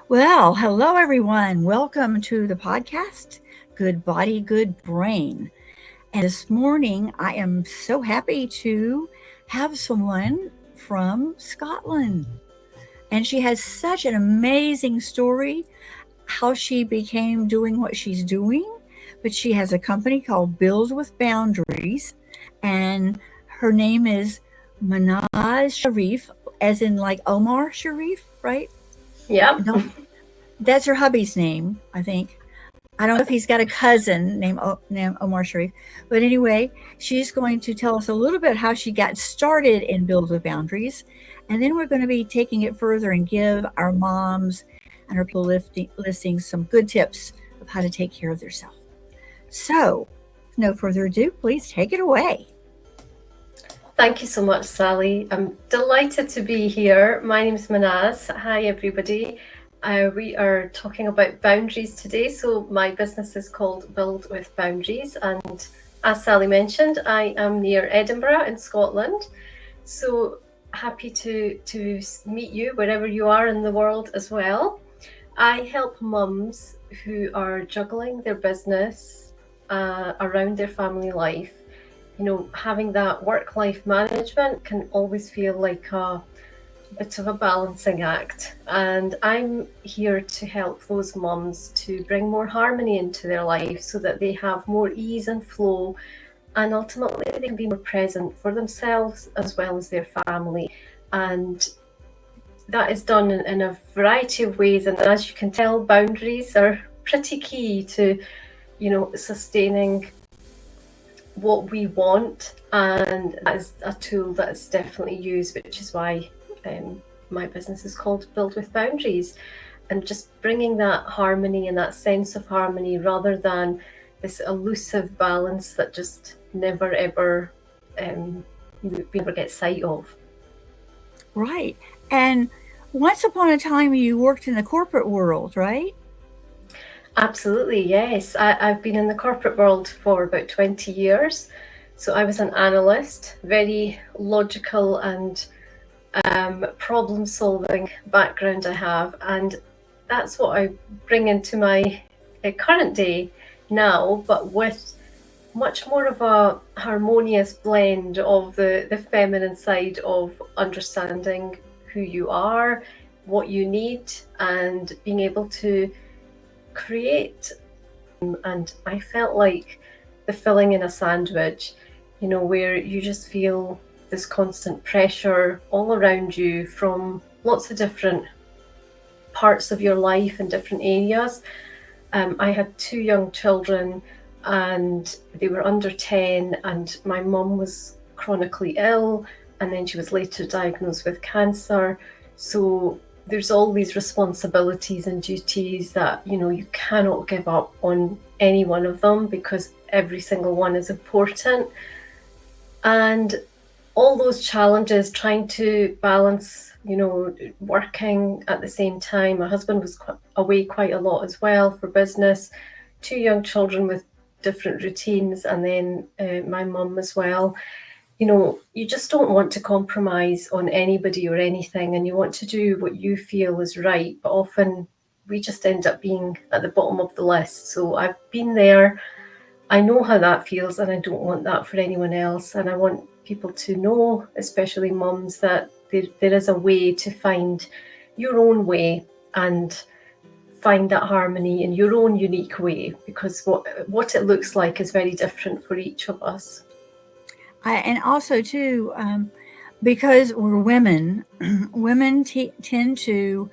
Well, hello everyone. Welcome to the podcast, Good Body, Good Brain. And this morning, I am so happy to have someone from Scotland. And she has such an amazing story how she became doing what she's doing. But she has a company called Build with Boundaries, and her name is Mahnaz Sharif, as in like Omar Sharif, right? Yep. That's her hubby's name, I think. I don't know if he's got a cousin named Omar Sharif, but anyway, she's going to tell us a little bit how she got started in Build with Boundaries, and then we're going to be taking it further and give our moms and our people listening some good tips of how to take care of themselves. So, with no further ado, please take it away. Thank you so much, Sally. I'm delighted to be here. My name is Mahnaz. Hi, everybody. We are talking about boundaries today. So, my business is called Build with Boundaries. And as Sally mentioned, I am near Edinburgh in Scotland. So, happy to meet you wherever you are in the world as well. I help mums who are juggling their business around their family life. Having that work-life management can always feel like a bit of a balancing act. And I'm here to help those mums to bring more harmony into their life so that they have more ease and flow, and ultimately they can be more present for themselves as well as their family. And that is done in a variety of ways. And as you can tell, boundaries are pretty key to, sustaining what we want, and that is a tool that is definitely used, which is why my business is called Build with Boundaries, and just bringing that harmony and that sense of harmony rather than this elusive balance that just never ever we never get sight of. Right. And once upon a time, you worked in the corporate world, right? Absolutely, yes. I've been in the corporate world for about 20 years. So I was an analyst, very logical and problem solving background I have. And that's what I bring into my current day now, but with much more of a harmonious blend of the feminine side of understanding who you are, what you need, and being able to create. And I felt like the filling in a sandwich, where you just feel this constant pressure all around you from lots of different parts of your life and different areas. I had two young children and they were under 10, and my mum was chronically ill, and then she was later diagnosed with cancer. So there's all these responsibilities and duties that you cannot give up on any one of them, because every single one is important. And all those challenges, trying to balance, working at the same time. My husband was away quite a lot as well for business, two young children with different routines, and then my mum as well. You just don't want to compromise on anybody or anything, and you want to do what you feel is right. But often we just end up being at the bottom of the list. So I've been there. I know how that feels, and I don't want that for anyone else. And I want people to know, especially mums, that there is a way to find your own way and find that harmony in your own unique way, because what it looks like is very different for each of us. And also too, because we're women, women tend to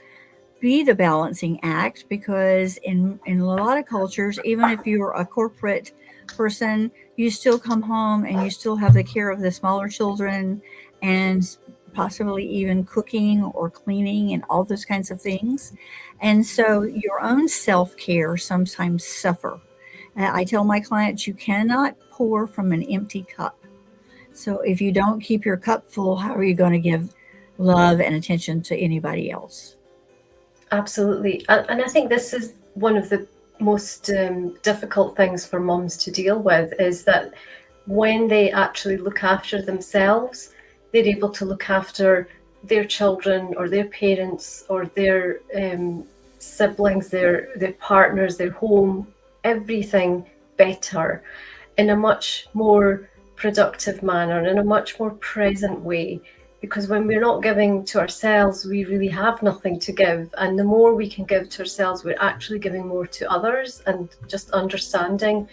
be the balancing act, because in a lot of cultures, even if you're a corporate person, you still come home and you still have the care of the smaller children, and possibly even cooking or cleaning and all those kinds of things. And so your own self-care sometimes suffer. I tell my clients, you cannot pour from an empty cup. So if you don't keep your cup full, how are you going to give love and attention to anybody else? Absolutely. And I think this is one of the most difficult things for mums to deal with, is that when they actually look after themselves, they're able to look after their children or their parents or their siblings, their partners, their home, everything better in a much more productive manner, in a much more present way. Because when we're not giving to ourselves, we really have nothing to give. And the more we can give to ourselves, we're actually giving more to others. And just understanding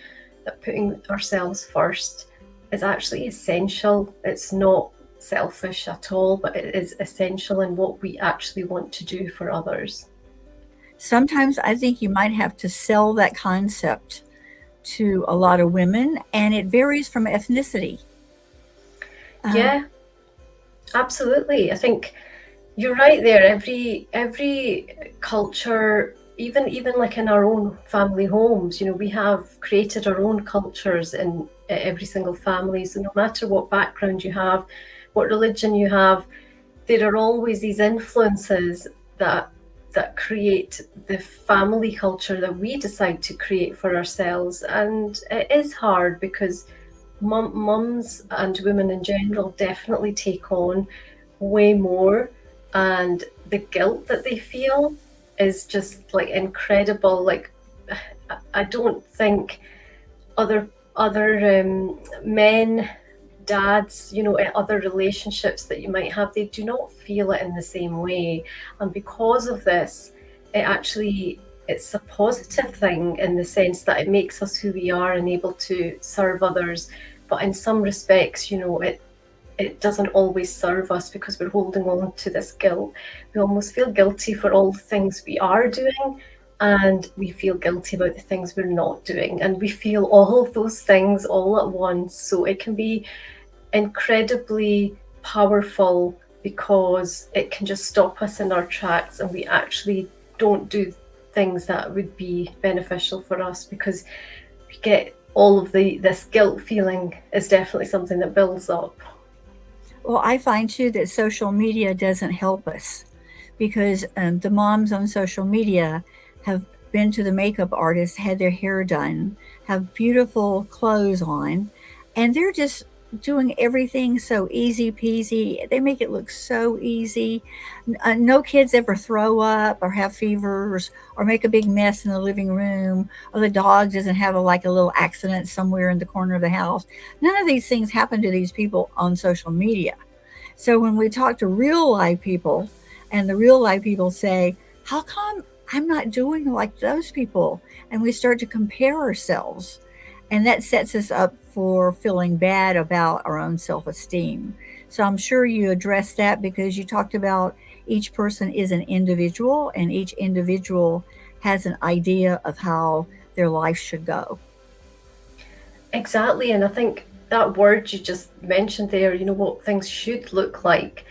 that putting ourselves first is actually essential. It's not selfish at all, but it is essential in what we actually want to do for others. Sometimes I think you might have to sell that concept to a lot of women, and it varies from ethnicity. Um, Yeah, absolutely. I think you're right there. Every culture, even like in our own family homes, we have created our own cultures in every single family. So no matter what background you have, what religion you have, there are always these influences that create the family culture that we decide to create for ourselves. And it is hard because mums and women in general definitely take on way more, and the guilt that they feel is just like incredible. Like, I don't think other men, dads, other relationships that you might have, they do not feel it in the same way. And because of this, it's a positive thing in the sense that it makes us who we are and able to serve others. But in some respects, it doesn't always serve us because we're holding on to this guilt. We almost feel guilty for all the things we are doing, and we feel guilty about the things we're not doing. And we feel all of those things all at once. So it can be incredibly powerful because it can just stop us in our tracks and we actually don't do things that would be beneficial for us because we get all of this guilt feeling is definitely something that builds up. well, I find too that social media doesn't help us because the moms on social media have been to the makeup artist, had their hair done, have beautiful clothes on, and they're just doing everything so easy peasy. They make it look so easy. No kids ever throw up or have fevers or make a big mess in the living room, or the dog doesn't have like a little accident somewhere in the corner of the house. None of these things happen to these people on social media. So when we talk to real life people, and the real life people say, how come I'm not doing like those people? And we start to compare ourselves. And that sets us up for feeling bad about our own self esteem. So I'm sure you addressed that because you talked about each person is an individual and each individual has an idea of how their life should go. Exactly. And I think that word you just mentioned there, what things should look like,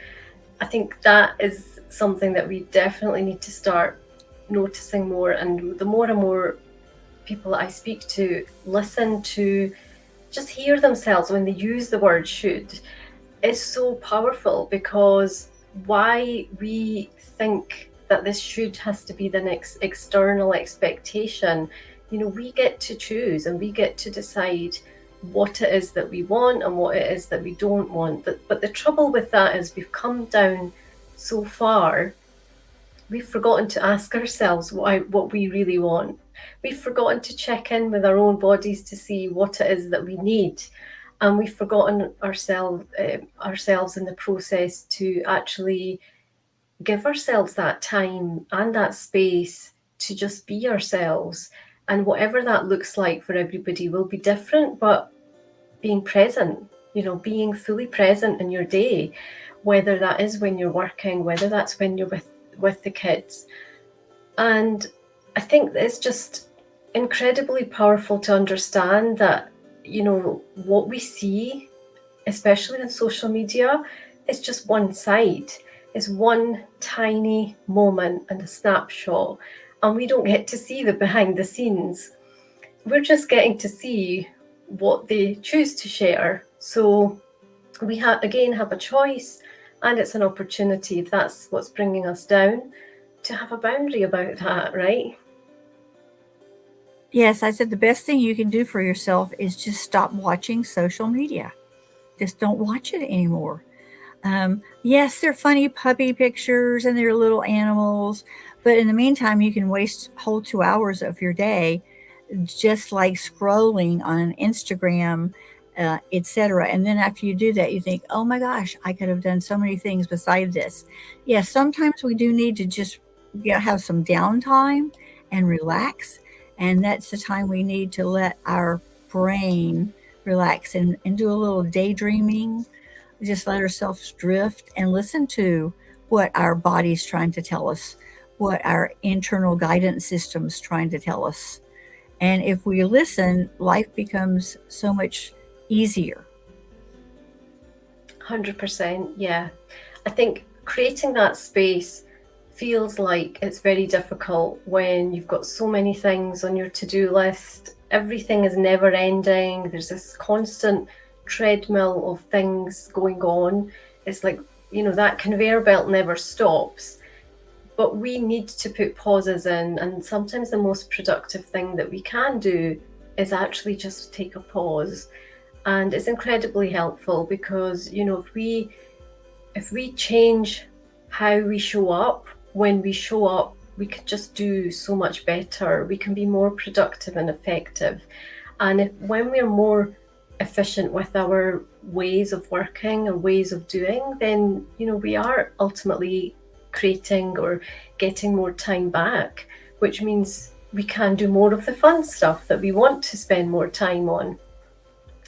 I think that is something that we definitely need to start noticing more. And the more and more people that I speak to listen to just hear themselves when they use the word should is so powerful, because why we think that this should has to be the next external expectation. We get to choose and we get to decide what it is that we want and what it is that we don't want. But the trouble with that is we've come down so far, we've forgotten to ask ourselves what we really want. We've forgotten to check in with our own bodies to see what it is that we need, and we've forgotten ourselves in the process to actually give ourselves that time and that space to just be ourselves. And whatever that looks like for everybody will be different, but being present, being fully present in your day, whether that is when you're working, whether that's when you're with the kids. And I think it's just incredibly powerful to understand that, what we see, especially on social media, is just one side, is one tiny moment and a snapshot. And we don't get to see the behind the scenes. We're just getting to see what they choose to share. So we again have a choice, and it's an opportunity, if that's what's bringing us down, to have a boundary about that, right? Yes, I said the best thing you can do for yourself is just stop watching social media. Just don't watch it anymore. Yes, they're funny puppy pictures and they're little animals, But in the meantime, you can waste whole 2 hours of your day just like scrolling on Instagram, etc. And then after you do that, you think, oh my gosh, I could have done so many things beside this. Yes, sometimes we do need to just have some downtime and relax. And that's the time we need to let our brain relax and do a little daydreaming, just let ourselves drift and listen to what our body's trying to tell us, what our internal guidance system's trying to tell us. And if we listen, life becomes so much easier. 100%. Yeah. I think creating that space feels like it's very difficult when you've got so many things on your to-do list. Everything is never ending. There's this constant treadmill of things going on. It's like, that conveyor belt never stops. But we need to put pauses in, and sometimes the most productive thing that we can do is actually just take a pause. And it's incredibly helpful because, if we change how we show up, when we show up, we can just do so much better. We can be more productive and effective. And when we're more efficient with our ways of working or ways of doing, then, we are ultimately creating or getting more time back, which means we can do more of the fun stuff that we want to spend more time on.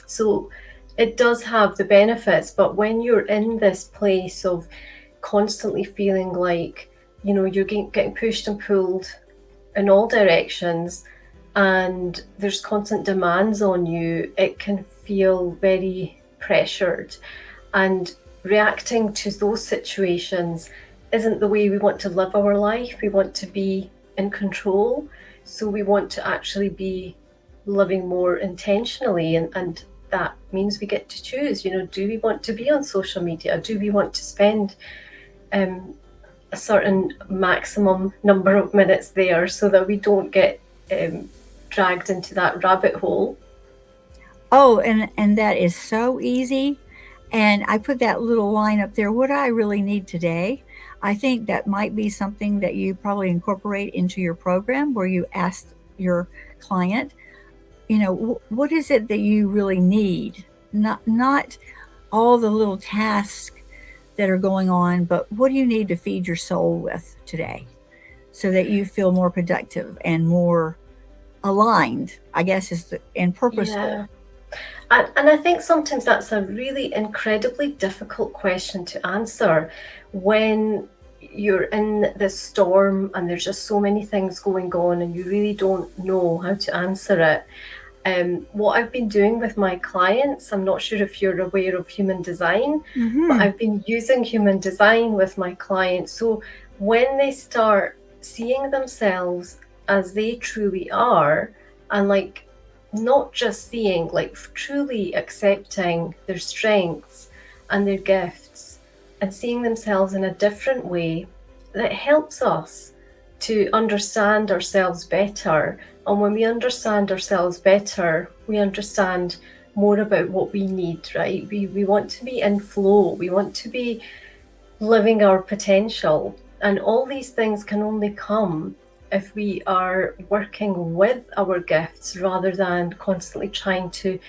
So it does have the benefits, but when you're in this place of constantly feeling like, you're getting pushed and pulled in all directions and there's constant demands on you, it can feel very pressured. And reacting to those situations isn't the way we want to live our life. We want to be in control. So we want to actually be living more intentionally, and that means we get to choose, do we want to be on social media? Do we want to spend um, a certain maximum number of minutes there so that we don't get dragged into that rabbit hole? Oh, and that is so easy. And I put that little line up there. What do I really need today? I think that might be something that you probably incorporate into your program where you ask your client, what is it that you really need? Not all the little tasks that are going on, but what do you need to feed your soul with today so that you feel more productive and more aligned, I guess, and purposeful. Yeah. And I think sometimes that's a really incredibly difficult question to answer when you're in this storm and there's just so many things going on and you really don't know how to answer it. What I've been doing with my clients, I'm not sure if you're aware of human design, but Mm-hmm. I've been using human design with my clients. So when they start seeing themselves as they truly are, and like not just seeing, like truly accepting their strengths and their gifts and seeing themselves in a different way, that helps us to understand ourselves better. And when we understand ourselves better, we understand more about what we need, right? We want to be in flow, we want to be living our potential. And all these things can only come if we are working with our gifts rather than constantly trying to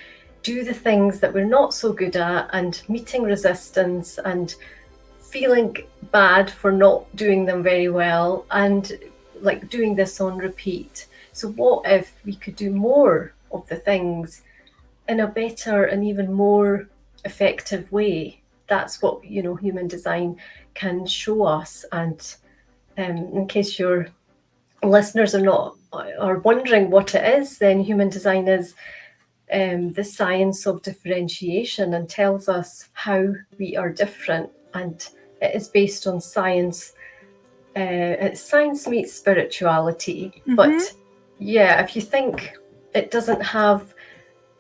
do the things that we're not so good at and meeting resistance and feeling bad for not doing them very well and like doing this on repeat. So, what if we could do more of the things in a better and even more effective way? That's what human design can show us. And in case your listeners are wondering what it is, then human design is the science of differentiation and tells us how we are different. And it is based on science. Science meets spirituality. Mm-hmm. But yeah, if you think it doesn't have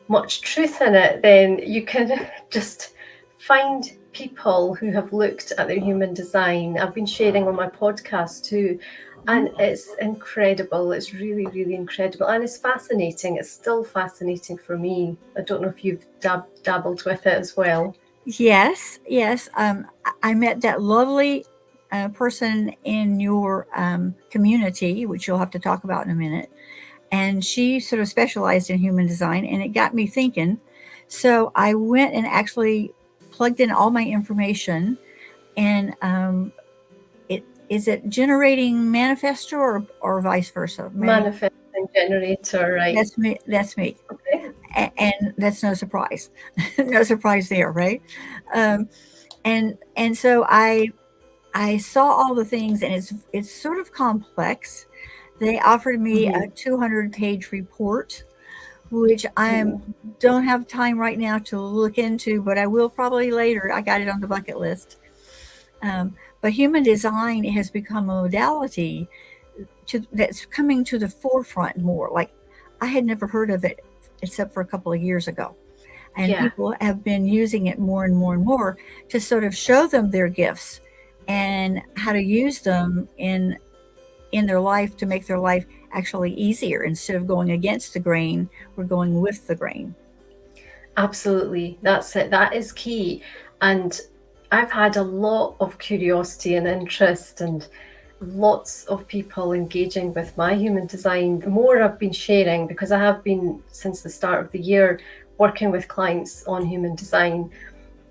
much truth in it, then you can just find people who have looked at their human design. I've been sharing on my podcast too, and it's incredible. It's really, really incredible, and it's fascinating. It's still fascinating for me. I don't know if you've dabbled with it as well. Yes, yes. I met that lovely a person in your community, which you'll have to talk about in a minute, and she sort of specialized in human design, and it got me thinking. So I went and actually plugged in all my information, and it is it generating manifestor or vice versa. Manifesting generator, right? That's me. That's me, Okay. and that's no surprise. No surprise there, right? Um, and so I saw all the things, and it's sort of complex. They offered me a Mm-hmm. 200-page report, which I Ooh, don't have time right now to look into, but I will probably later. I got it on the bucket list. Um, but human design has become a modality that's coming to the forefront more. Like I had never heard of it except for a couple of years ago. And yeah. people have been using it more and more and more to sort of show them their gifts and how to use them in their life to make their life actually easier. Instead of going against the grain, we're going with the grain. Absolutely. That's it. That is key. And I've had a lot of curiosity and interest and lots of people engaging with my human design. The more I've been sharing, because I have been since the start of the year working with clients on human design.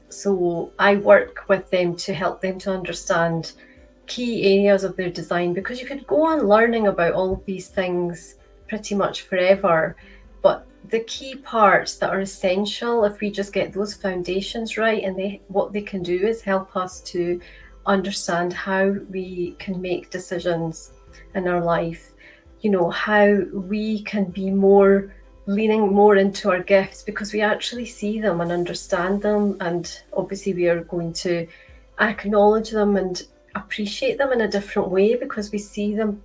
So I work with them to help them to understand key areas of their design, because you could go on learning about all of these things pretty much forever. But the key parts that are essential, if we just get those foundations right, and what they can do is help us to understand how we can make decisions in our life, how we can be more leaning more into our gifts because we actually see them and understand them, and obviously we are going to acknowledge them and appreciate them in a different way because we see them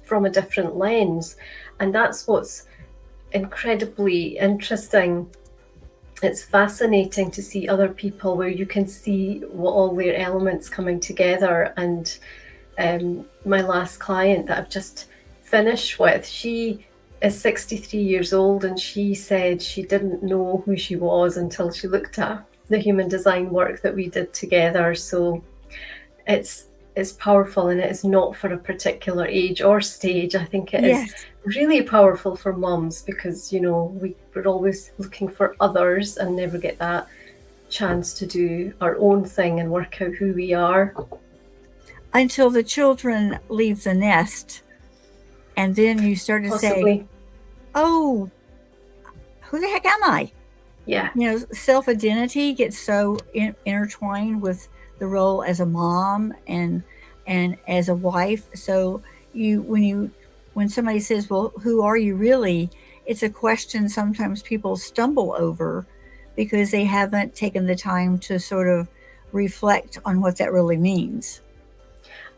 from a different lens. And that's what's incredibly interesting. It's fascinating to see other people where you can see what all their elements coming together. And my last client that I've just finished with, she is 63 years old, and she said she didn't know who she was until she looked at the human design work that we did together. So it's it's powerful, and it is not for a particular age or stage. I think it is Yes. really powerful for mums because we're always looking for others and never get that chance to do our own thing and work out who we are. Until the children leave the nest, and then you start to say, Possibly. "Oh, who the heck am I?" Yeah. Self identity gets so intertwined with the role as a mom and as a wife. So when somebody says, "Well, who are you really?" It's a question sometimes people stumble over because they haven't taken the time to sort of reflect on what that really means.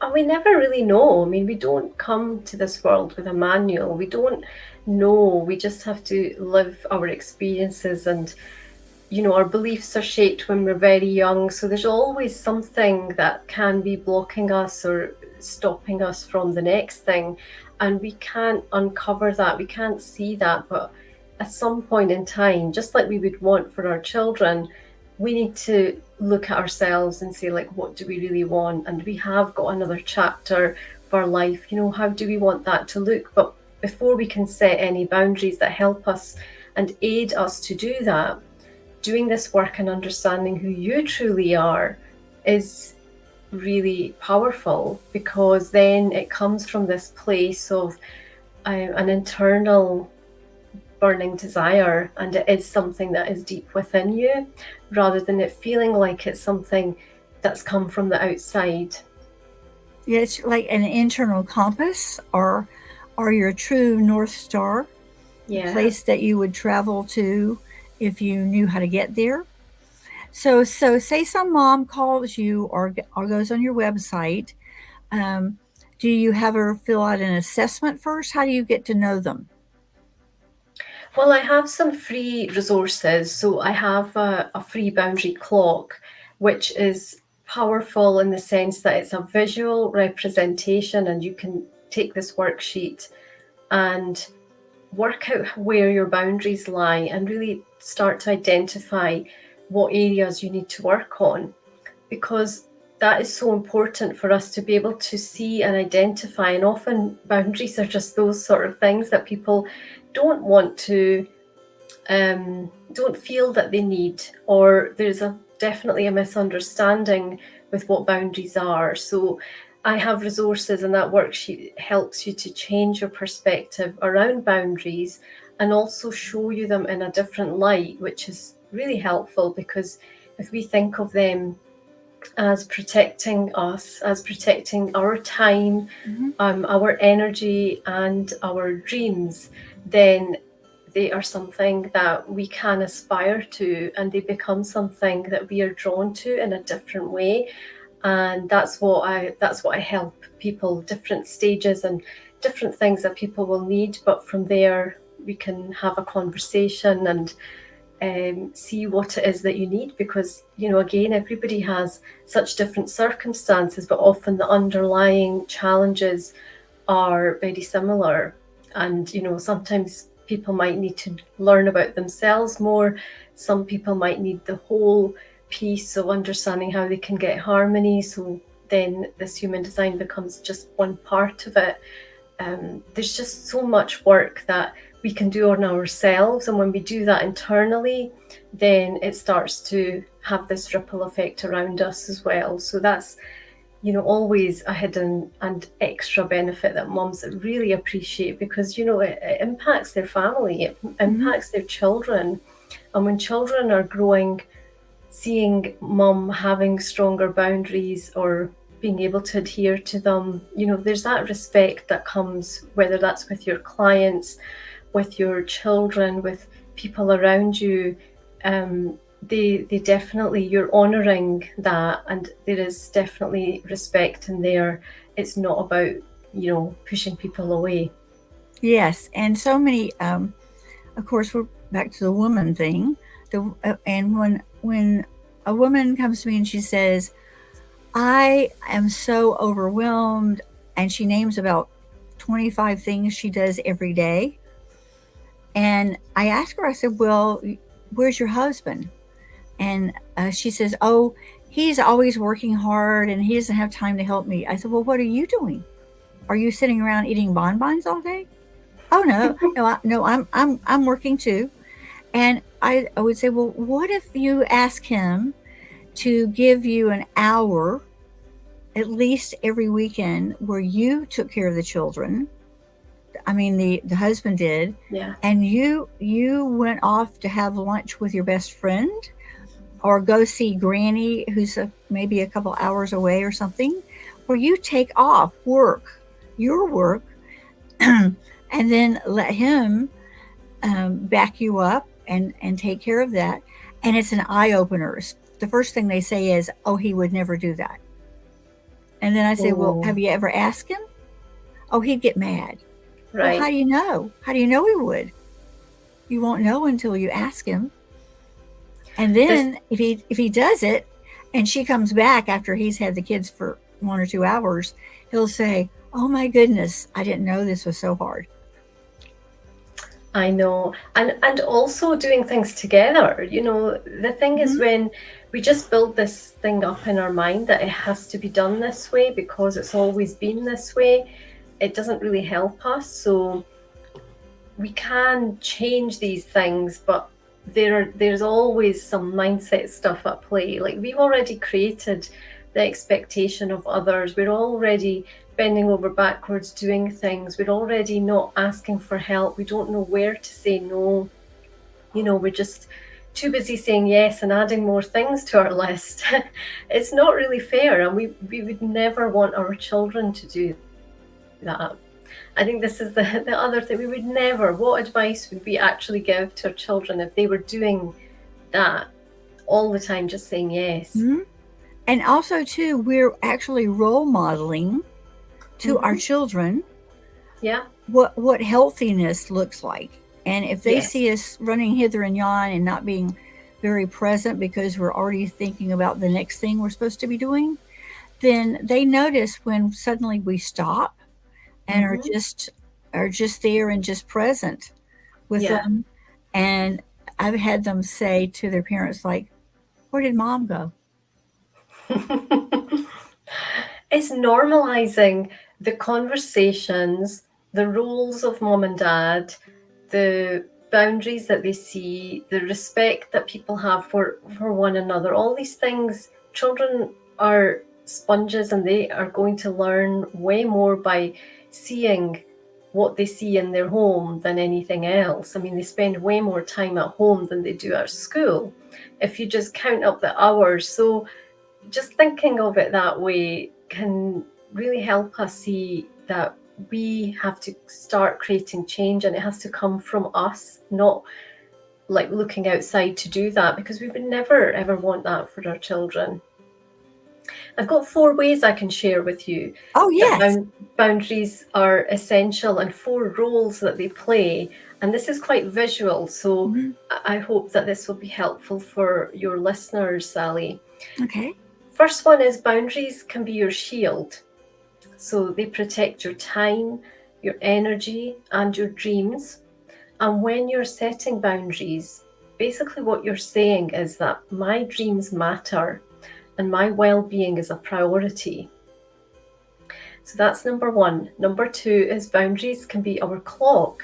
And we never really know. I mean, we don't come to this world with a manual. We don't know. We just have to live our experiences, and our beliefs are shaped when we're very young. So there's always something that can be blocking us or stopping us from the next thing. And we can't uncover that. We can't see that. But at some point in time, just like we would want for our children, we need to look at ourselves and say, like, what do we really want? And we have got another chapter of our life. How do we want that to look? But before we can set any boundaries that help us and aid us to do that, doing this work and understanding who you truly are is really powerful, because then it comes from this place of an internal burning desire, and it is something that is deep within you rather than it feeling like it's something that's come from the outside. Yeah, it's like an internal compass or your true North Star, the Yeah. place that you would travel to if you knew how to get there. So say some mom calls you or goes on your website. Um, do you have her fill out an assessment first? How do you get to know them? Well, I have some free resources. So I have a free boundary clock, which is powerful in the sense that it's a visual representation, and you can take this worksheet and work out where your boundaries lie and really start to identify what areas you need to work on. Because that is so important for us to be able to see and identify. And often boundaries are just those sort of things that people don't want to, don't feel that they need, or there's definitely a misunderstanding with what boundaries are. So I have resources, and that worksheet helps you to change your perspective around boundaries and also show you them in a different light, which is really helpful, because if we think of them as protecting us, as protecting our time, Mm-hmm. our energy, and our dreams, then they are something that we can aspire to, and they become something that we are drawn to in a different way. And that's what I help people, different stages and different things that people will need. But from there, we can have a conversation and see what it is that you need, because again, everybody has such different circumstances, but often the underlying challenges are very similar. And sometimes people might need to learn about themselves more. Some people might need the whole piece of understanding how they can get harmony, so then this human design becomes just one part of it. There's just so much work that we can do on ourselves, and when we do that internally, then it starts to have this ripple effect around us as well. So that's always a hidden and extra benefit that moms really appreciate, because it impacts their family, it Mm-hmm. impacts their children. And when children are growing, seeing mom having stronger boundaries or being able to adhere to them, there's that respect that comes, whether that's with your clients, with your children, with people around you. They definitely, you're honoring that, and there is definitely respect in there. It's not about pushing people away. Yes, and so many. Of course, we're back to the woman thing. And when a woman comes to me and she says, "I am so overwhelmed," and she names about 25 things she does every day, and I ask her, I said, "Well, where's your husband?" And she says, "Oh, he's always working hard and he doesn't have time to help me." I said, "Well, what are you doing? Are you sitting around eating bonbons all day?" "Oh no, no, no, I'm working too." And I would say, "Well, what if you ask him to give you an hour at least every weekend where you took care of the children?" I mean, the husband did, Yeah. and you went off to have lunch with your best friend, or go see Granny, who's maybe a couple hours away or something, where you take off work, your work, and then let him back you up and take care of that. And it's an eye opener. The first thing they say is, "Oh, he would never do that." And then I say, "Well, Oh, have you ever asked him?" "Oh, he'd get mad." "Well, how right. do you know? How do you know he would?" "You won't know until you ask him." And This then if he does it, and she comes back after he's had the kids for 1 or 2 hours, he'll say, "Oh my goodness, I didn't know this was so hard." I know. And also doing things together. The thing is, Mm-hmm. when we just build this thing up in our mind that it has to be done this way because it's always been this way, it doesn't really help us. So we can change these things, but there's always some mindset stuff at play. Like, we've already created the expectation of others. We're already bending over backwards doing things. We're already not asking for help. We don't know where to say no. We're just too busy saying yes and adding more things to our list. It's not really fair, and we would never want our children to do that. I think this is the other thing. We would never. What advice would we actually give to our children if they were doing that all the time, just saying yes? Mm-hmm. And also, too, we're actually role modeling to Mm-hmm. our children Yeah. what healthiness looks like. And if they Yes. see us running hither and yon and not being very present because we're already thinking about the next thing we're supposed to be doing, then they notice when suddenly we stop and are Mm-hmm. just there and just present with Yeah. them. And I've had them say to their parents, like, "Where did mom go?" It's normalizing the conversations, the roles of mom and dad, the boundaries that they see, the respect that people have for one another. All these things, children are sponges and they are going to learn way more by seeing what they see in their home than anything else. I mean, they spend way more time at home than they do at school if you just count up the hours. So just thinking of it that way can really help us see that we have to start creating change, and it has to come from us, not like looking outside to do that, because we would never ever want that for our children. I've got 4 ways I can share with you Oh, that yes. boundaries are essential, and 4 roles that they play. And this is quite visual, so Hmm. I hope that this will be helpful for your listeners, Sally. Okay. First one is boundaries can be your shield. So they protect your time, your energy, and your dreams. And when you're setting boundaries, basically what you're saying is that my dreams matter and my well being is a priority. So that's number one. Number two is boundaries can be our clock,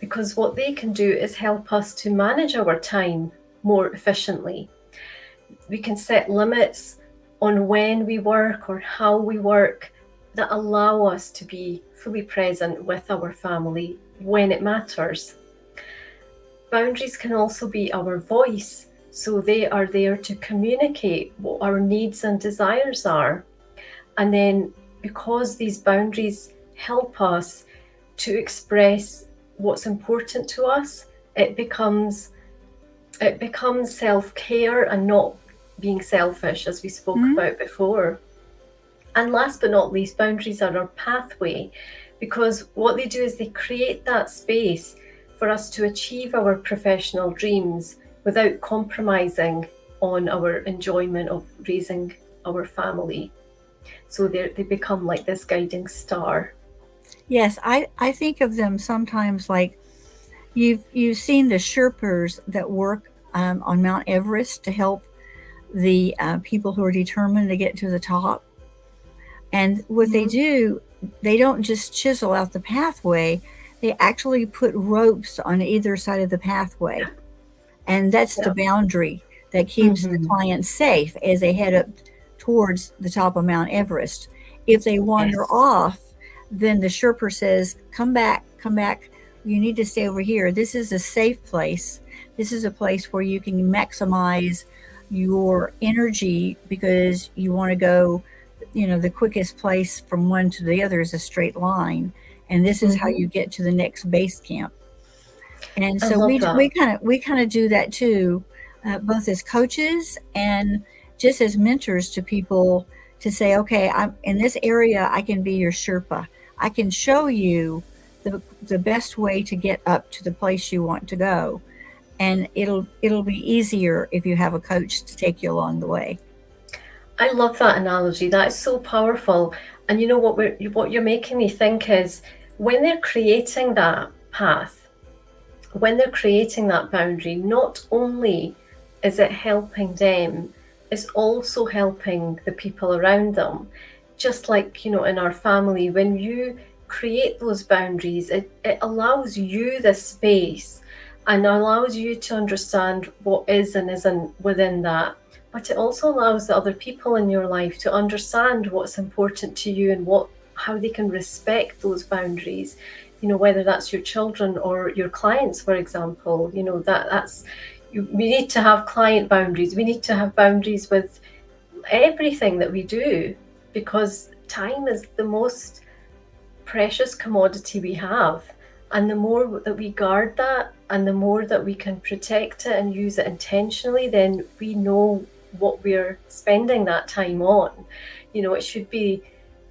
because what they can do is help us to manage our time more efficiently. We can set limits on when we work or how we work that allow us to be fully present with our family when it matters. Boundaries can also be our voice, so they are there to communicate what our needs and desires are. And then, because these boundaries help us to express what's important to us, it becomes self-care and not being selfish, as we spoke Hmm. about before. And last but not least, boundaries are our pathway, because what they do is they create that space for us to achieve our professional dreams without compromising on our enjoyment of raising our family. So they become like this guiding star. Yes, I think of them sometimes like you've seen the Sherpers that work on Mount Everest to help the people who are determined to get to the top. And what they Mm-hmm. do, they don't just chisel out the pathway, they actually put ropes on either side of the pathway. And that's the Yeah. boundary that keeps the Mm-hmm. client safe as they head up towards the top of Mount Everest. If they wander Yes. off, then the Sherpa says, come back, come back. You need to stay over here. This is a safe place. This is a place where you can maximize your energy because you want to go, the quickest place from one to the other is a straight line. And this is how Mm-hmm. you get to the next base camp. And I so love we that. we kind of we kind of do that too, both as coaches and just as mentors to people to say, okay, I'm in this area. I can be your Sherpa. I can show you the best way to get up to the place you want to go, and it'll be easier if you have a coach to take you along the way. I love that analogy. That is so powerful. And you know what you're making me think is, when they're creating that path, when they're creating that boundary, not only is it helping them, it's also helping the people around them. Just like, in our family, when you create those boundaries, it allows you the space and allows you to understand what is and isn't within that. But it also allows the other people in your life to understand what's important to you and how they can respect those boundaries. Whether that's your children or your clients, for example. We need to have client boundaries. We need to have boundaries with everything that we do, because time is the most precious commodity we have. And the more that we guard that, and the more that we can protect it and use it intentionally, then we know what we're spending that time on. It should be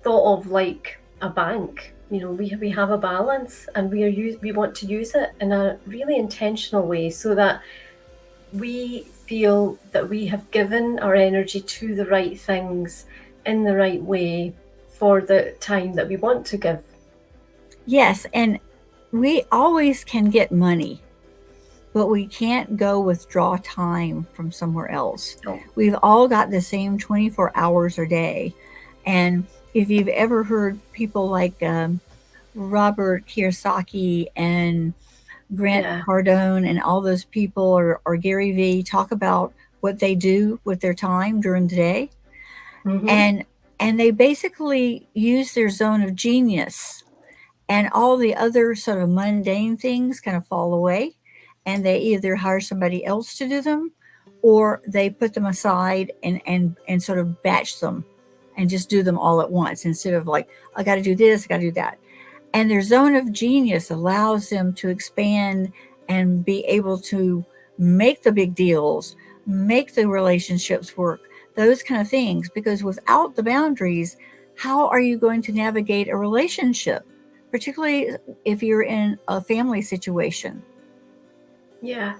thought of like a bank. We have a balance, and we want to use it in a really intentional way, so that we feel that we have given our energy to the right things in the right way for the time that we want to give. Yes, and we always can get money, but we can't go withdraw time from somewhere else. Oh, We've all got the same 24 hours a day. And if you've ever heard people like Robert Kiyosaki and Grant Yeah. Cardone and all those people, or Gary Vee, talk about what they do with their time during the day, Mm-hmm. and they basically use their zone of genius, and all the other sort of mundane things kind of fall away, and they either hire somebody else to do them, or they put them aside and sort of batch them and just do them all at once, instead of like, I got to do this, I got to do that. And their zone of genius allows them to expand and be able to make the big deals, make the relationships work, those kind of things. Because without the boundaries, how are you going to navigate a relationship, particularly if you're in a family situation? Yeah.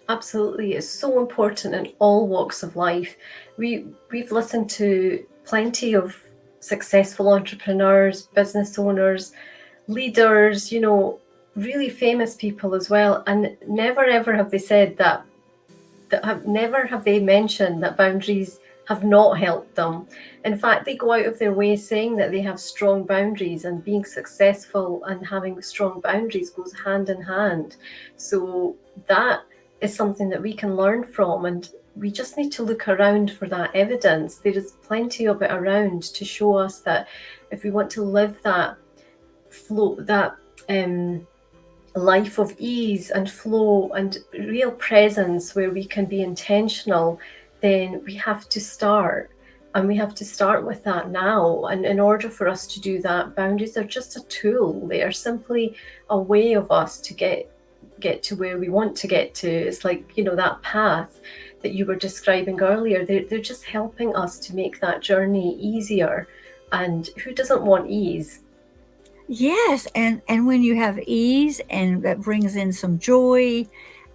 Absolutely, it's so important in all walks of life. We've listened to plenty of successful entrepreneurs, business owners, leaders, really famous people as well, and never ever have they said never have they mentioned that boundaries have not helped them. In fact, they go out of their way saying that they have strong boundaries, and being successful and having strong boundaries goes hand in hand. So that is something that we can learn from, and we just need to look around for that evidence. There is plenty of it around to show us that if we want to live that flow, that um, life of ease and flow and real presence where we can be intentional, then we have to start. And we have to start with that now. And in order for us to do that, boundaries are just a tool. They are simply a way of us to get to where we want to get to. It's like, that path that you were describing earlier. They're just helping us to make that journey easier. And who doesn't want ease? Yes, and when you have ease, and that brings in some joy,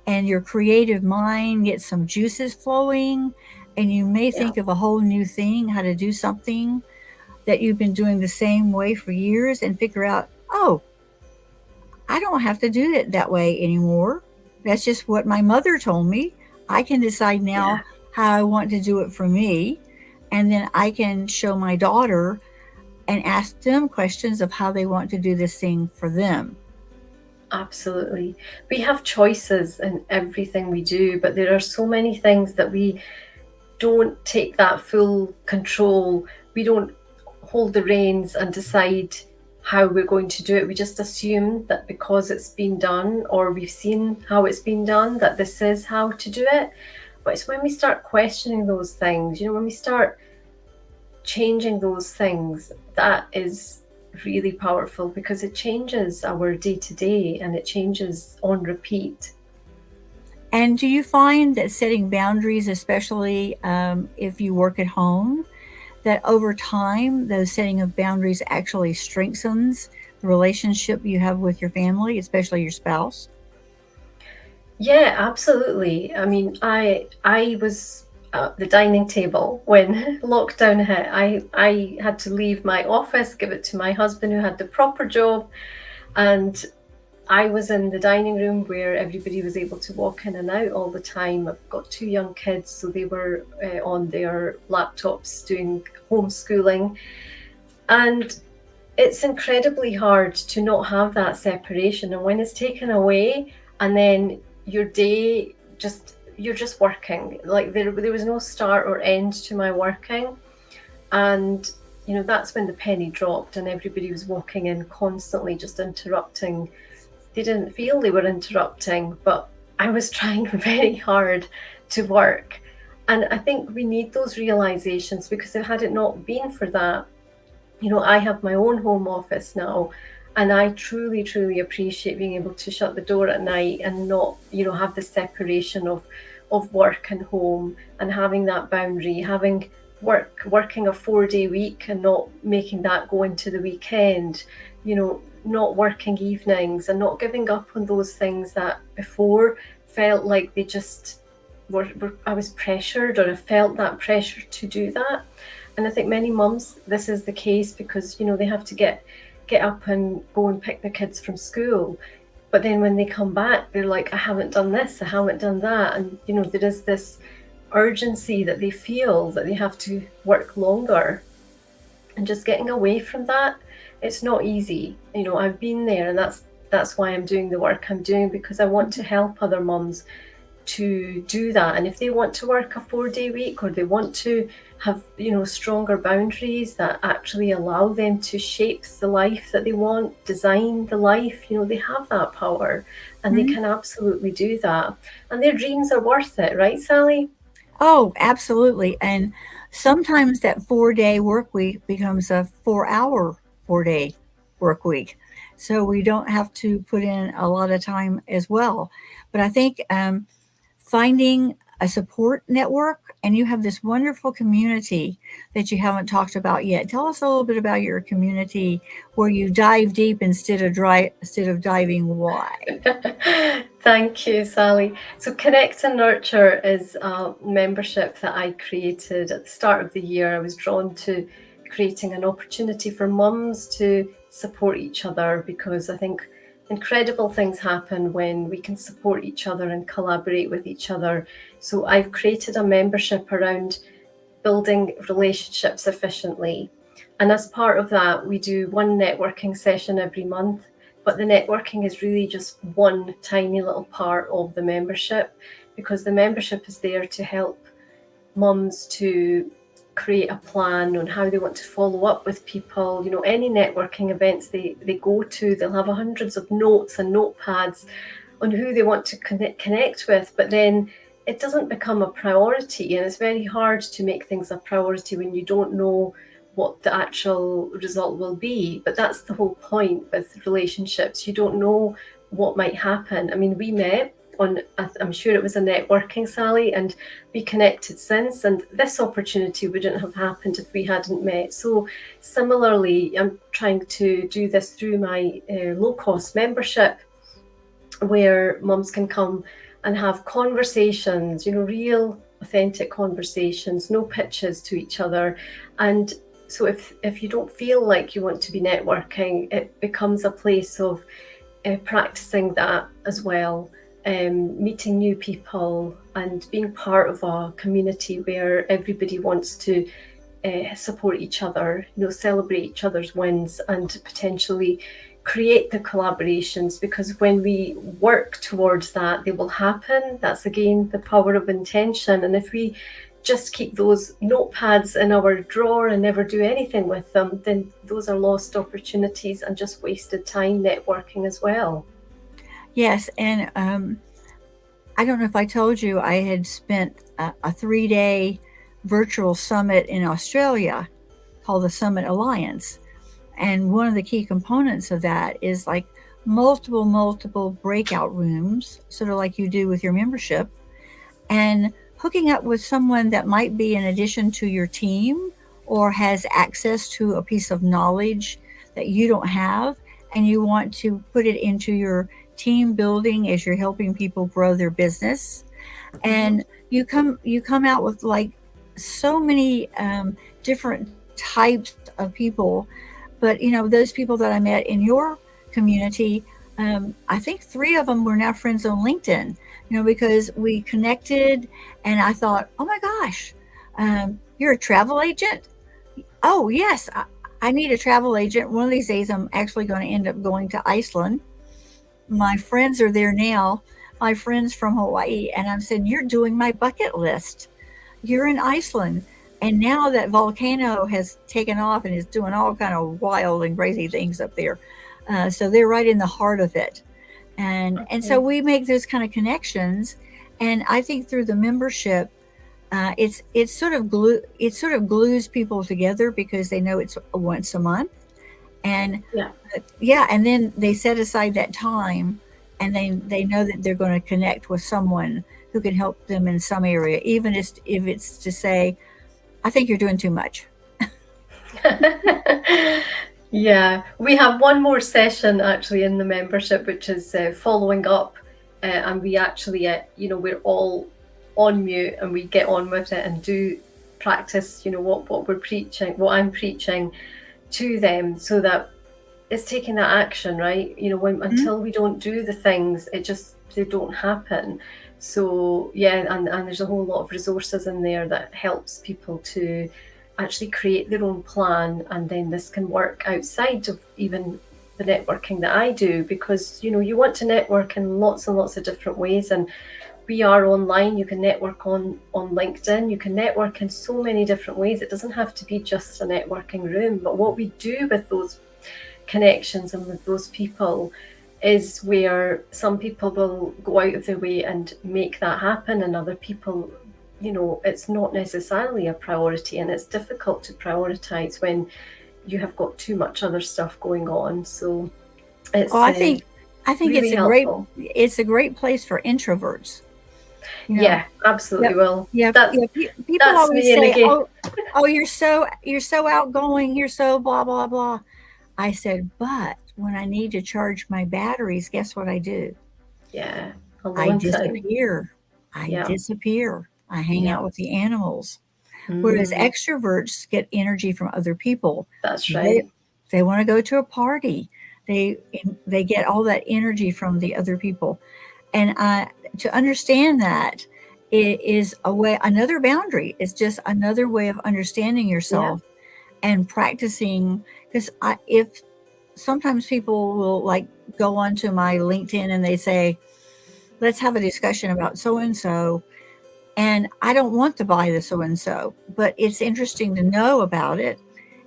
and your creative mind gets some juices flowing, and you may Yeah, think of a whole new thing, how to do something that you've been doing the same way for years, and figure out, oh, I don't have to do it that way anymore. That's just what my mother told me. I can decide yeah. now how I want to do it for me. And then I can show my daughter and ask them questions of how they want to do this thing for them. Absolutely. We have choices in everything we do, but there are so many things that we don't take that full control. We don't hold the reins and decide how we're going to do it. We just assume that because it's been done, or we've seen how it's been done, that this is how to do it. But it's when we start questioning those things, when we start changing those things, that is really powerful, because it changes our day to day and it changes on repeat. And do you find that setting boundaries, especially if you work at home, that over time, those setting of boundaries actually strengthens the relationship you have with your family, especially your spouse? Yeah, absolutely. I mean, I was at the dining table when lockdown hit. I had to leave my office, give it to my husband who had the proper job, and I was in the dining room where everybody was able to walk in and out all the time. I've got two young kids, so they were on their laptops doing homeschooling, and it's incredibly hard to not have that separation. And when it's taken away, and then your day you're just working, like there was no start or end to my working. And that's when the penny dropped, and everybody was walking in constantly, just interrupting. They didn't feel they were interrupting, but I was trying very hard to work. And I think we need those realizations, because had it not been for that, I have my own home office now, and I truly, truly appreciate being able to shut the door at night and not, have the separation of work and home, and having that boundary, having working a 4-day week and not making that go into the weekend, not working evenings, and not giving up on those things that before felt like they just were I was pressured, or I felt that pressure to do that. And I think many mums, this is the case, because they have to get up and go and pick their kids from school. But then when they come back, they're like, I haven't done this, I haven't done that. And there is this urgency that they feel that they have to work longer. and just getting away from that, it's not easy. I've been there, and that's why I'm doing the work I'm doing, because I want to help other mums to do that. And if they want to work a 4-day week, or they want to have stronger boundaries that actually allow them to shape the life that they want, design the life, they have that power, and they Mhm. can absolutely do that, and their dreams are worth it, right, Sally? Oh, absolutely. And sometimes that 4-day work week becomes a 4-hour 4-day work week. So we don't have to put in a lot of time as well. But I think finding a support network, and you have this wonderful community that you haven't talked about yet. Tell us a little bit about your community where you dive deep instead of diving wide. Thank you, Sally. So, Connect and Nurture is a membership that I created at the start of the year. I was drawn to creating an opportunity for mums to support each other, because I think incredible things happen when we can support each other and collaborate with each other. So, I've created a membership around building relationships efficiently. And as part of that, we do one networking session every month. But the networking is really just one tiny little part of the membership, because the membership is there to help mums to create a plan on how they want to follow up with people. Any networking events they go to, they'll have hundreds of notes and notepads on who they want to connect with, but then it doesn't become a priority. And it's very hard to make things a priority when you don't know what the actual result will be. But that's the whole point with relationships. You don't know what might happen. I mean, we met on, I'm sure it was a networking, Sally, and we connected since. And this opportunity wouldn't have happened if we hadn't met. So, similarly, I'm trying to do this through my low cost membership, where mums can come and have conversations, real authentic conversations, no pitches to each other. And so if you don't feel like you want to be networking, it becomes a place of practicing that as well, meeting new people and being part of a community where everybody wants to support each other, celebrate each other's wins, and potentially create the collaborations, because when we work towards that, they will happen. That's again the power of intention. And if we just keep those notepads in our drawer and never do anything with them, then those are lost opportunities and just wasted time networking as well. Yes, and I don't know if I told you I had spent a 3-day virtual summit in Australia called the Summit Alliance. And one of the key components of that is like multiple breakout rooms, sort of like you do with your membership, and hooking up with someone that might be in addition to your team or has access to a piece of knowledge that you don't have, and you want to put it into your team building as you're helping people grow their business. Mm-hmm. And you come out with like so many different types of people. But those people that I met in your community, I think 3 of them were now friends on LinkedIn. Because we connected, and I thought, oh my gosh, you're a travel agent. Oh yes, I need a travel agent. One of these days I'm actually going to end up going to Iceland. My friends are there now, my friends from Hawaii, and I'm saying, you're doing my bucket list. You're in Iceland. And now that volcano has taken off and is doing all kind of wild and crazy things up there. So they're right in the heart of it. And so Okay. we make those kind of connections. And I think through the membership, it sort of glues people together because they know it's once a month. And Yeah. yeah, and then they set aside that time, and they know that they're going to connect with someone who can help them in some area, even if it's to say, I think you're doing too much. Yeah, we have one more session actually in the membership, which is following up, and we actually, we're all on mute and we get on with it and do practice, what we're preaching, what I'm preaching to them, so that it's taking that action, right? Mhm. Until we don't do the things, they don't happen. So yeah, and there's a whole lot of resources in there that helps people to actually create their own plan, and then this can work outside of even the networking that I do, because you want to network in lots and lots of different ways. And we are online. You can network on LinkedIn. You can network in so many different ways. It doesn't have to be just a networking room. But what we do with those connections and with those people is where some people will go out of their way and make that happen, and other people, it's not necessarily a priority, and it's difficult to prioritize when you have got too much other stuff going on. So Oh, it's I think really helpful. it's a great place for introverts. You know, Yeah, absolutely. yep, Well, yeah, that's yeah. People that's always me and say, again. "Oh, you're so outgoing. You're so blah blah blah." I said, "But when I need to charge my batteries, guess what I do? Yeah, I alone time. disappear. I Yeah. disappear. I hang Yeah. out with the animals." Whereas Mm, extroverts get energy from other people. that's They right. they want to go to a party. They they get all that energy from the other people. And to understand that it is a way, another boundary. It's just another way of understanding Yeah. yourself and practicing. Because if sometimes people will like go onto my LinkedIn and they say, let's have a discussion about so and so, and I don't want to buy the so and so, but it's interesting to know about it.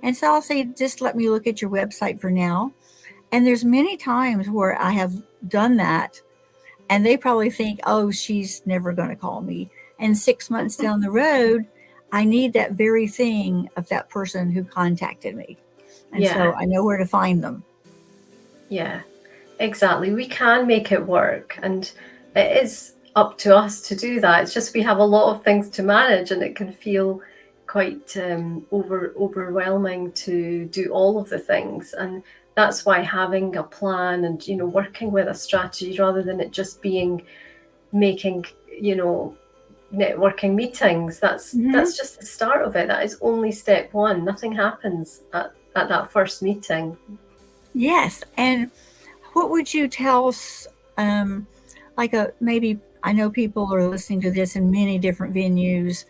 And so I'll say, just let me look at your website for now. And there's many times where I have done that, and they probably think, oh, she's never going to call me. And 6 months down the road, I need that very thing of that person who contacted me. And Yeah. so I know where to find them. Yeah. Exactly. We can make it work, and it is up to us to do that. It's just we have a lot of things to manage, and it can feel quite overwhelming to do all of the things. And that's why having a plan and working with a strategy, rather than it just being making you know networking meetings. That's Hmm. that's just the start of it. That is only step one. Nothing happens at that first meeting. Yes. And what would you tell, um, like a maybe, I know people are listening to this in many different venues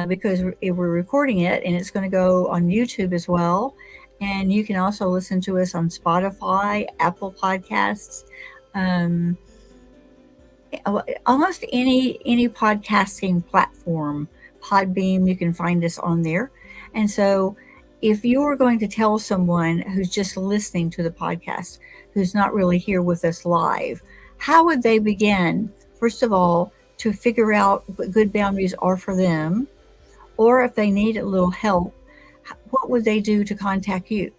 because we're recording it and it's going to go on YouTube as well. And you can also listen to us on Spotify, Apple Podcasts, um, almost any podcasting platform. Podbeam, you can find us on there. And so if you were going to tell someone who's just listening to the podcast, who's not really here with us live, how would they begin, first of all, to figure out what good boundaries are for them? Or if they need a little help, what would they do to contact you?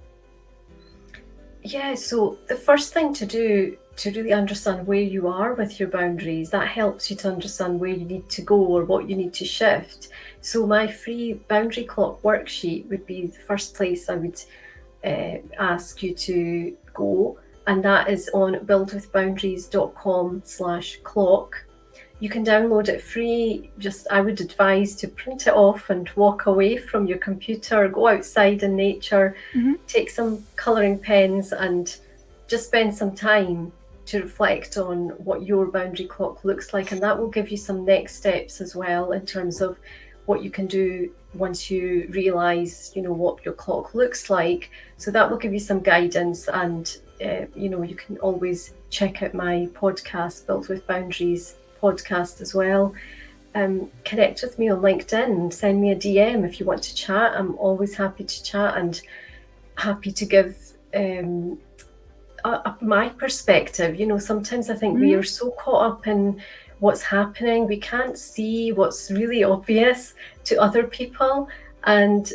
Yeah, so the first thing to do to really understand where you are with your boundaries, that helps you to understand where you need to go or what you need to shift. So my free boundary clock worksheet would be the first place I would ask you to go, and that is on buildwithboundaries.com/clock. You can download it free. Just, I would advise to print it off and walk away from your computer, go outside in nature, Mm-hmm. take some colouring pens, and just spend some time to reflect on what your boundary clock looks like. And that will give you some next steps as well, in terms of what you can do once you realise, what your clock looks like. So that will give you some guidance. And you can always check out my podcast, Built with Boundaries podcast, as well. Connect with me on LinkedIn, send me a DM if you want to chat. I'm always happy to chat and happy to give um, my perspective. Sometimes I think we Mm-hmm. are so caught up in what's happening, we can't see what's really obvious to other people. And,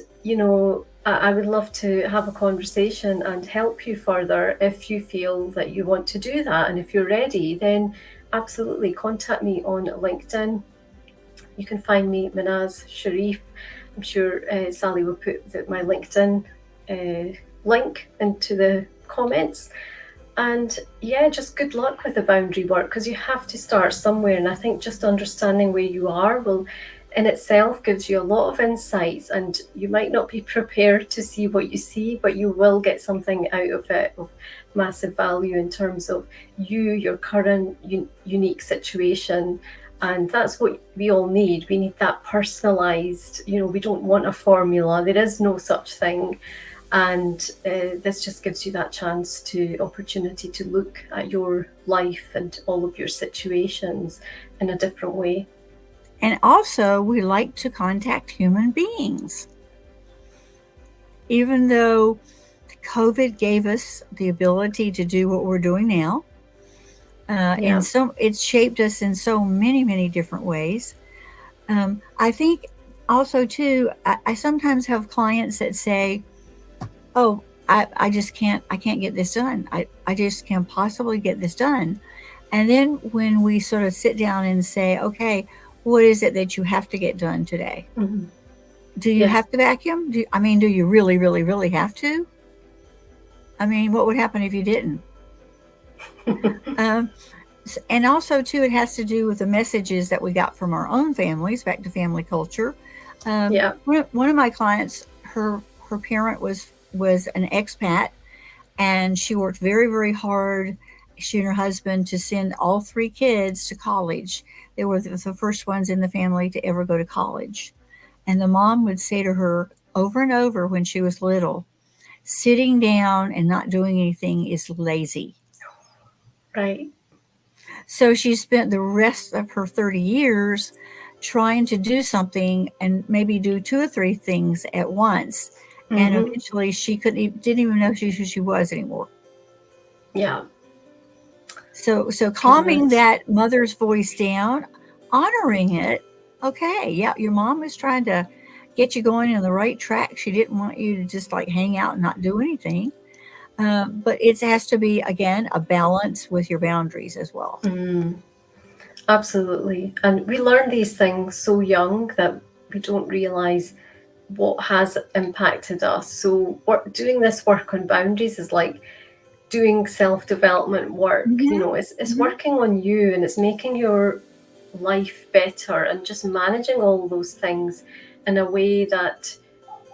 I would love to have a conversation and help you further if you feel that you want to do that. And if you're ready, then absolutely contact me on LinkedIn. You can find me, Mahnaz Sharif. I'm sure Sally will put my LinkedIn link into the comments. And yeah, just good luck with the boundary work, because you have to start somewhere. And I think just understanding where you are will in itself gives you a lot of insights, and you might not be prepared to see what you see, but you will get something out of it of massive value in terms of your current unique situation, And that's what we all need. We need that personalized, we don't want a formula. There is no such thing. And this just gives you that chance to opportunity to look at your life and all of your situations in a different way. And also, we like to contact human beings. Even though COVID gave us the ability to do what we're doing now, Yeah. and so it's shaped us in so many, many different ways. I think also too, I sometimes have clients that say, "Oh, I just I can't get this done. I just can't possibly get this done." And then when we sort of sit down and say, "Okay, what is it that you have to get done today? Hmm. Do you Yes. have to vacuum? I mean, do you really, really, really have to? I mean, what would happen if you didn't?" Um, and also, too, it has to do with the messages that we got from our own families, back to family culture. Yeah. One of my clients, her parent was an expat, and she worked very, very hard. She and her husband to send all three kids to college. They were the first ones in the family to ever go to college. And the mom would say to her over and over when she was little, sitting down and not doing anything is lazy. Right. So she spent the rest of her 30 years trying to do something and maybe do two or three things at once. And Hmm. eventually she didn't even know who she was anymore. Yeah. So calming Goodness. that mother's voice down, honoring it. Okay, yeah, your mom was trying to get you going in the right track. She didn't want you to just like hang out and not do anything. But it has to be again a balance with your boundaries as well. Mm, absolutely. And we learn these things so young that we don't realize what has impacted us. So, doing this work on boundaries is like doing self development work. Hmm. It's Hmm. working on you, and it's making your life better and just managing all those things in a way that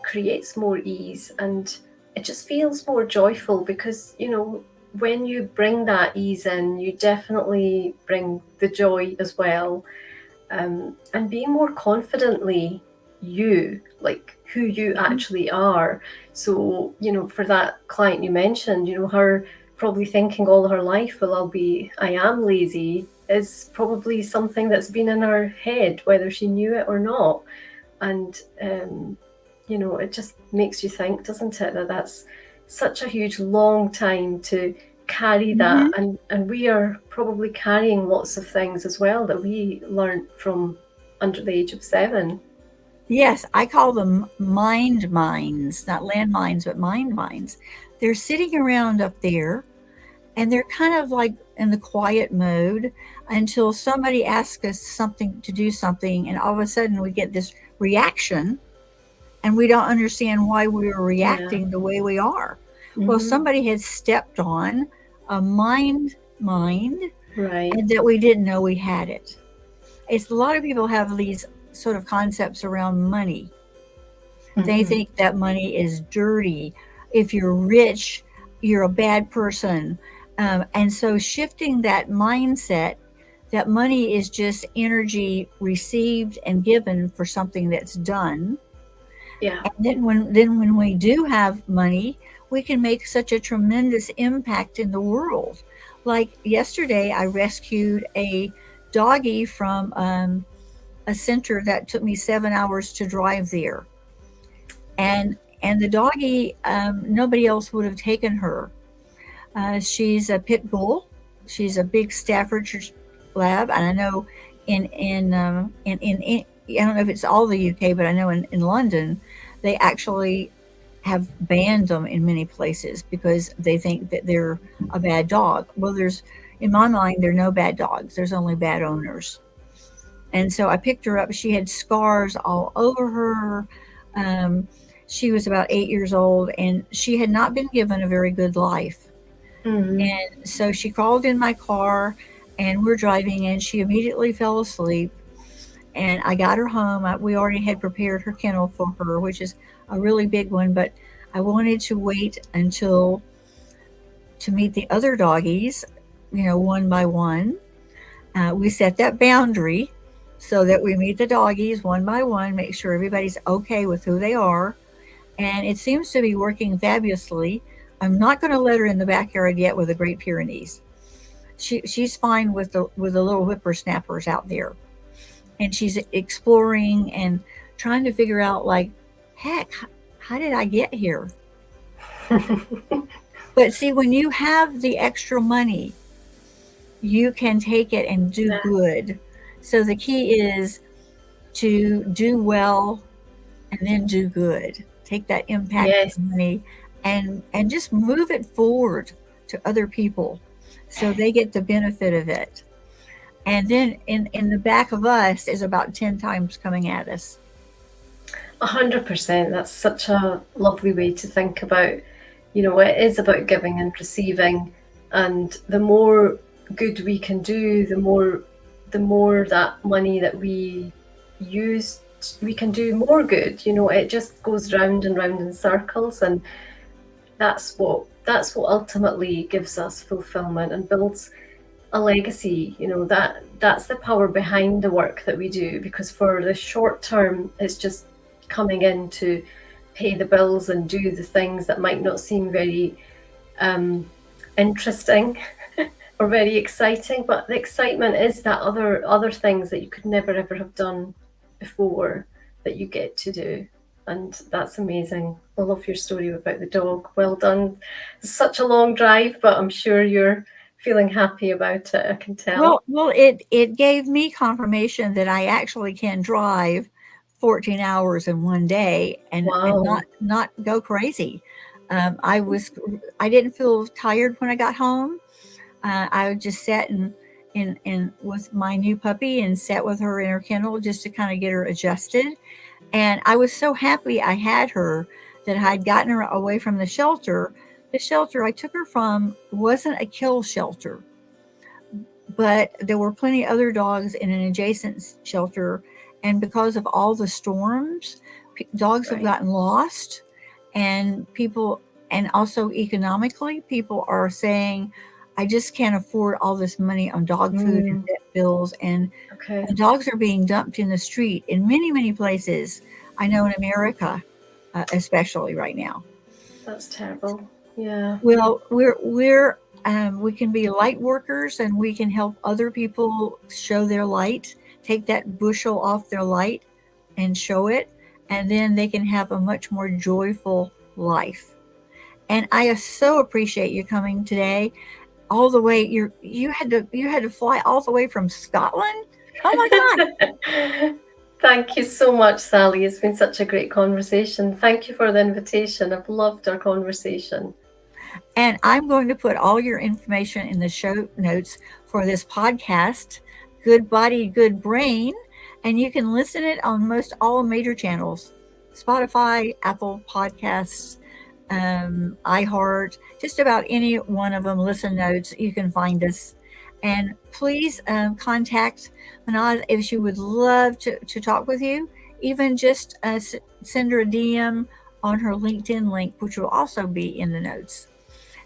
creates more ease, and it just feels more joyful because when you bring that ease in, you definitely bring the joy as well. And being more confidently you, like who you Hmm. actually are. So, for that client you mentioned, her probably thinking all her life, well, I am lazy, is probably something that's been in her head, whether she knew it or not. And, it just makes you think, doesn't it, that that's such a huge, long time to carry that. Hmm. And we are probably carrying lots of things as well that we learned from under the age of 7. Yes, I call them mind mines, not landmines, but mind mines. They're sitting around up there and they're kind of like in the quiet mode until somebody asks us something to do something, and all of a sudden we get this reaction and we don't understand why we are Yeah. reacting the way we are. Well, Hmm. somebody has stepped on a mind Right. and that we didn't know we had it. It's a lot of people have these sort of concepts around money. They Hmm. think that money is dirty. If you're rich, you're a bad person. And so shifting that mindset that money is just energy received and given for something that's done. Yeah. And then when we do have money, we can make such a tremendous impact in the world. Like yesterday, I rescued a doggie from a center that took me 7 hours to drive there, and the doggie, nobody else would have taken her. She's a pit bull. She's a big Staffordshire lab, and I know in I don't know if it's all the UK, but I know in London they actually have banned them in many places because they think that they're a bad dog. Well, there's in my mind there are no bad dogs. There's only bad owners. And so I picked her up. She had scars all over her. Um, she was about 8 years old, and she had not been given a very good life. Hmm. And so she crawled in my car, and we're driving, and she immediately fell asleep. And I got her home. We already had prepared her kennel for her, which is a really big one, but I wanted to wait until to meet the other doggies, one by one. We set that boundary. so that we meet the doggies one by one, make sure everybody's okay with who they are. And it seems to be working fabulously. I'm not going to let her in the backyard yet with the Great Pyrenees. She's fine with the little whippersnappers out there, and she's exploring and trying to figure out, like, heck, how did I get here? But see, when you have the extra money, you can take it and do Yeah. good. So the key is to do well and then do good. Take that impact Yes. money and just move it forward to other people so they get the benefit of it. And then in the back of us is about 10 times coming at us. 100%. That's such a lovely way to think about, it is about giving and receiving. And the more good we can do, the more that money that we use, we can do more good. It just goes round and round in circles, and that's what ultimately gives us fulfillment and builds a legacy. That's the power behind the work that we do, because for the short term it's just coming in to pay the bills and do the things that might not seem very um, interesting or very exciting, but the excitement is that other things that you could never ever have done before that you get to do. And that's amazing. I love your story about the dog. Well done. It's such a long drive, but I'm sure you're feeling happy about it, I can tell. Well, it gave me confirmation that I actually can drive 14 hours in one day and Wow. not go crazy. I didn't feel tired when I got home. I would just sit and with my new puppy and sat with her in her kennel just to kind of get her adjusted. And I was so happy I had her that I had gotten her away from the shelter. The shelter I took her from wasn't a kill shelter, but there were plenty of other dogs in an adjacent shelter. And because of all the storms, dogs have Right. gotten lost, and people, and also economically, people are saying, I just can't afford all this money on dog food and Mm, vet bills. okay. And dogs are being dumped in the street in many, many places. I know in America, especially right now. That's terrible. Yeah. Well, we can be light workers and we can help other people show their light, take that bushel off their light and show it, and then they can have a much more joyful life. And I so appreciate you coming today. All the way you had to fly all the way from Scotland. Oh my God. Thank you so much, Sally. It's been such a great conversation. Thank you for the invitation. I've loved our conversation. And I'm going to put all your information in the show notes for this podcast, Good Body, Good Brain. And you can listen it on most all major channels: Spotify, Apple Podcasts, iHeart, just about any one of them. Listen notes, you can find us. And please contact Mahnaz if she would love to talk with you. Even just send her a DM on her LinkedIn link, which will also be in the notes.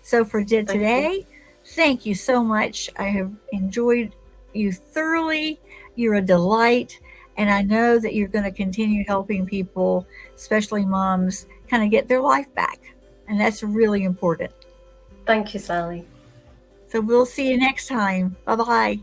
So for Thank you. today, thank you so much. I have enjoyed you thoroughly. You're a delight. And I know that you're going to continue helping people, especially moms, kind of get their life back. And that's really important. Thank you, Sally. So we'll see you next time. Bye bye.